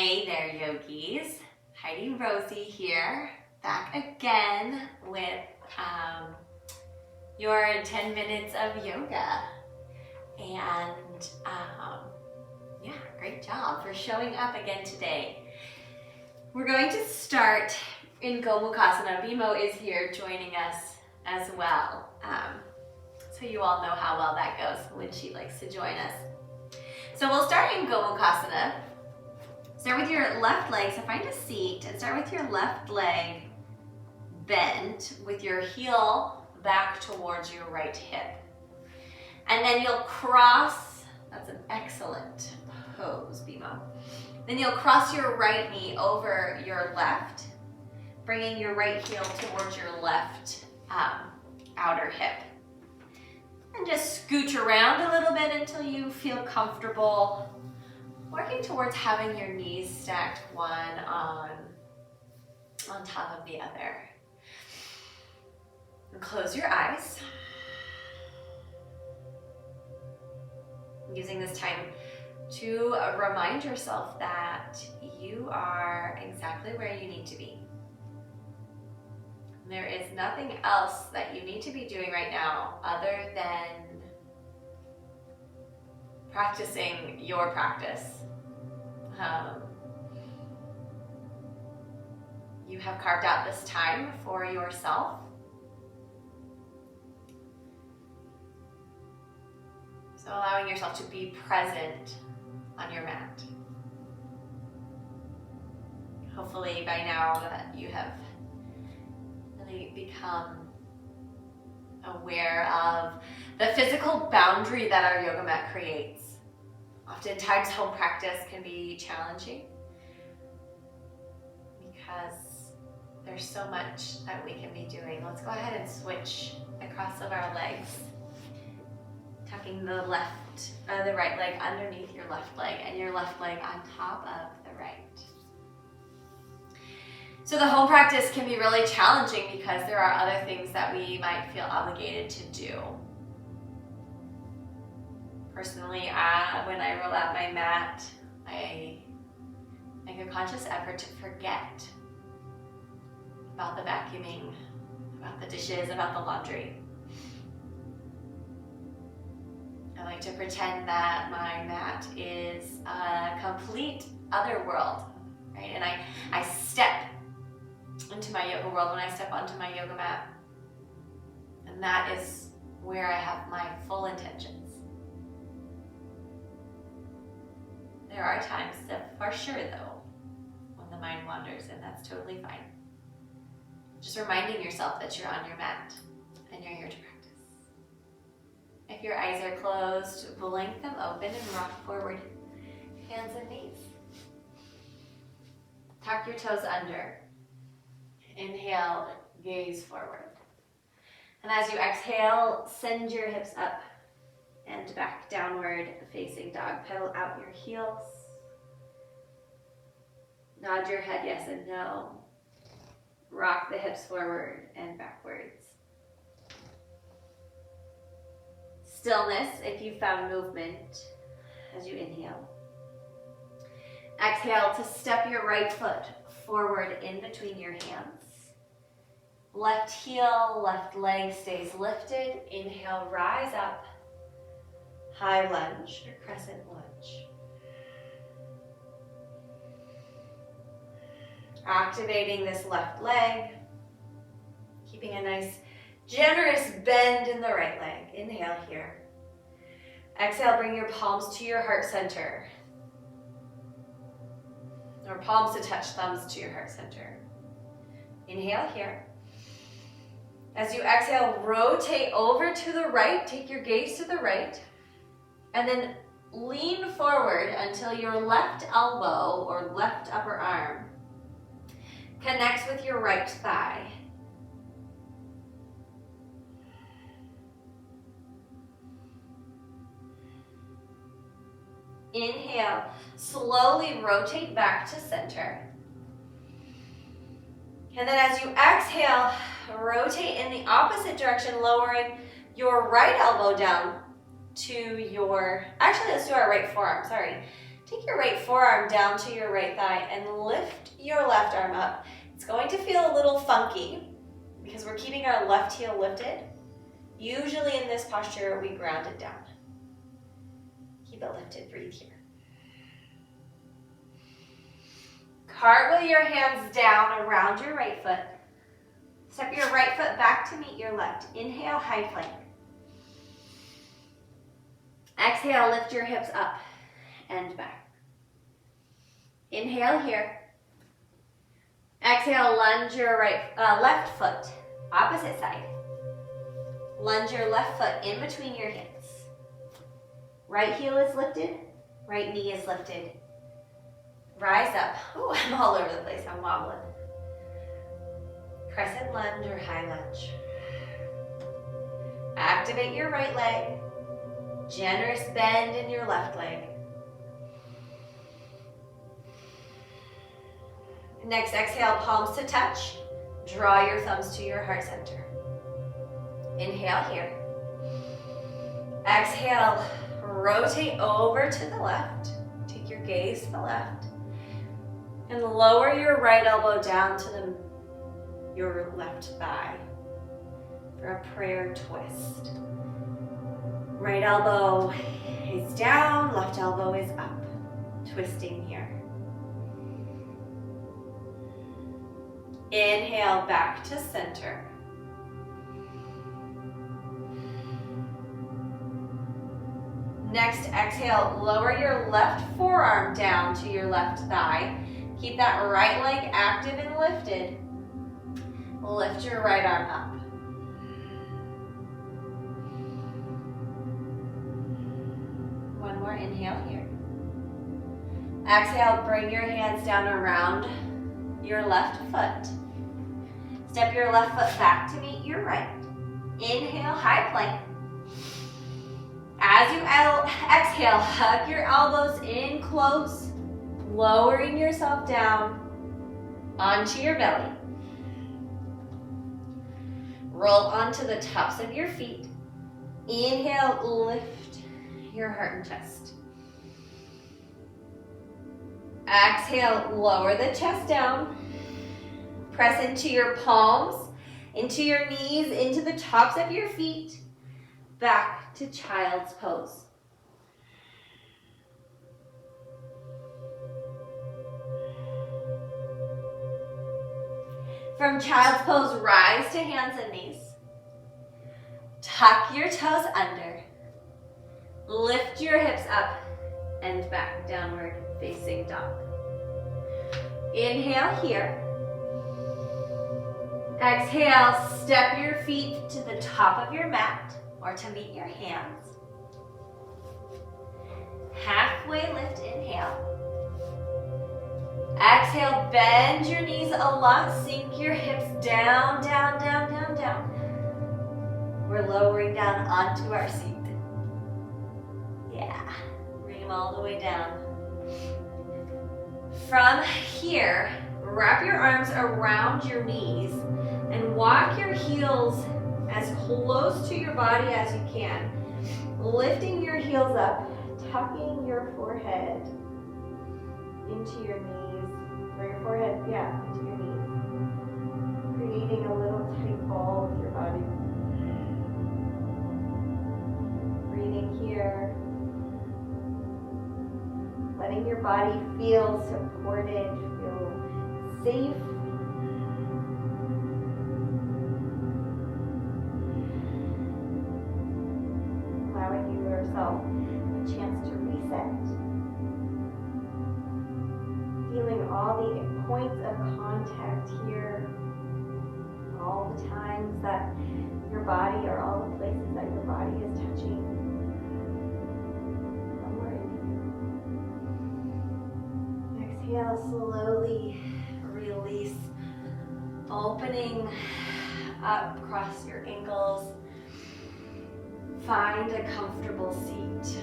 Hey there, yogis. Heidi Rosie here, back again with your 10 minutes of yoga. And yeah, great job for showing up again today. We're going to start in Gomukhasana. Bimo is here joining us as well. So you all know how well that goes when she likes to join us. So we'll start in Gomukhasana. Start with your left leg, so find a seat and start with your left leg bent with your heel back towards your right hip. And then you'll cross, that's an excellent pose, Bimo. Then you'll cross your right knee over your left, bringing your right heel towards your left outer hip. And just scooch around a little bit until you feel comfortable, working towards having your knees stacked one on top of the other. And close your eyes. Using this time to remind yourself that you are exactly where you need to be. There is nothing else that you need to be doing right now other than practicing your practice. You have carved out this time for yourself. So allowing yourself to be present on your mat. Hopefully by now that you have really become aware of the physical boundary that our yoga mat creates. Oftentimes home practice can be challenging because there's so much that we can be doing. Let's go ahead and switch the cross of our legs. Tucking the right leg underneath your left leg and your left leg on top of the right. So the home practice can be really challenging because there are other things that we might feel obligated to do. Personally, when I roll out my mat, I make a conscious effort to forget about the vacuuming, about the dishes, about the laundry. I like to pretend that my mat is a complete other world, right? And I step into my yoga world when I step onto my yoga mat. And that is where I have my full intentions. There are times for sure though, when the mind wanders, and that's totally fine. Just reminding yourself that you're on your mat and you're here to practice. If your eyes are closed, blink them open and rock forward, hands and knees. Tuck your toes under. Inhale, gaze forward. And as you exhale, send your hips up and back, downward facing dog. Pedal out your heels. Nod your head yes and no. Rock the hips forward and backwards. Stillness if you found movement as you inhale. Exhale to step your right foot forward in between your hands. Left heel, left leg stays lifted. Inhale, rise up. High lunge or crescent lunge. Activating this left leg. Keeping a nice generous bend in the right leg. Inhale here. Exhale, bring your palms to your heart center. Or palms to touch, thumbs to your heart center. Inhale here. As you exhale, rotate over to the right. Take your gaze to the right. And then lean forward until your left elbow or left upper arm connects with your right thigh. Inhale, slowly rotate back to center. And then as you exhale, rotate in the opposite direction, lowering your right elbow down to your, actually let's do our right forearm, sorry. Take your right forearm down to your right thigh and lift your left arm up. It's going to feel a little funky because we're keeping our left heel lifted. Usually in this posture, we ground it down. Keep it lifted, breathe here. Cartwheel your hands down around your right foot. Step your right foot back to meet your left. Inhale, high plank. Exhale, lift your hips up and back. Inhale here. Exhale, lunge your left foot, opposite side. Lunge your left foot in between your hips. Right heel is lifted, right knee is lifted. Rise up. Oh, I'm all over the place, I'm wobbling. Crescent lunge or high lunge. Activate your right leg. Generous bend in your left leg. Next, exhale, palms to touch. Draw your thumbs to your heart center. Inhale here. Exhale, rotate over to the left. Take your gaze to the left. And lower your right elbow down to your left thigh for a prayer twist. Right elbow is down, left elbow is up. Twisting here. Inhale back to center. Next, exhale, lower your left forearm down to your left thigh. Keep that right leg active and lifted. Lift your right arm up. One more inhale here. Exhale, bring your hands down around your left foot. Step your left foot back to meet your right. Inhale, high plank. As you exhale, hug your elbows in close, lowering yourself down onto your belly. Roll onto the tops of your feet. Inhale, lift your heart and chest. Exhale, lower the chest down. Press into your palms, into your knees, into the tops of your feet. Back to child's pose. From child's pose, rise to hands and knees. Tuck your toes under. Lift your hips up and back, downward facing dog. Inhale here. Exhale, step your feet to the top of your mat or to meet your hands. Halfway lift, inhale. Exhale, bend your knees a lot, sink your hips down, down, down, down, down. We're lowering down onto our seat. Yeah, bring them all the way down. From here, wrap your arms around your knees and walk your heels as close to your body as you can. Lifting your heels up, tucking your forehead into your knees, or your forehead, into your knees. Creating a little tight ball with your body. Breathing here. Letting your body feel supported, feel safe. Allowing yourself a chance to reset. Feeling all the points of contact here. All the times that your body, or all the places that your body is touching. Exhale, slowly release, opening up across your ankles. Find a comfortable seat.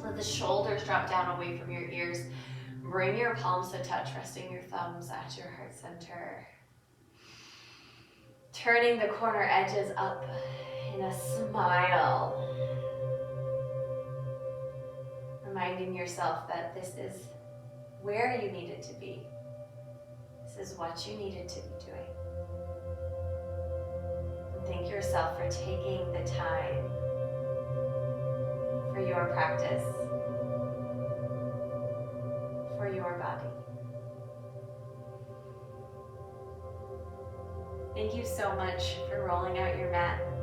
Let the shoulders drop down away from your ears. Bring your palms to touch, resting your thumbs at your heart center. Turning the corner edges up in a smile. reminding yourself that this is where you needed to be. This is what you needed to be doing. And thank yourself for taking the time for your practice, for your body. Thank you so much for rolling out your mat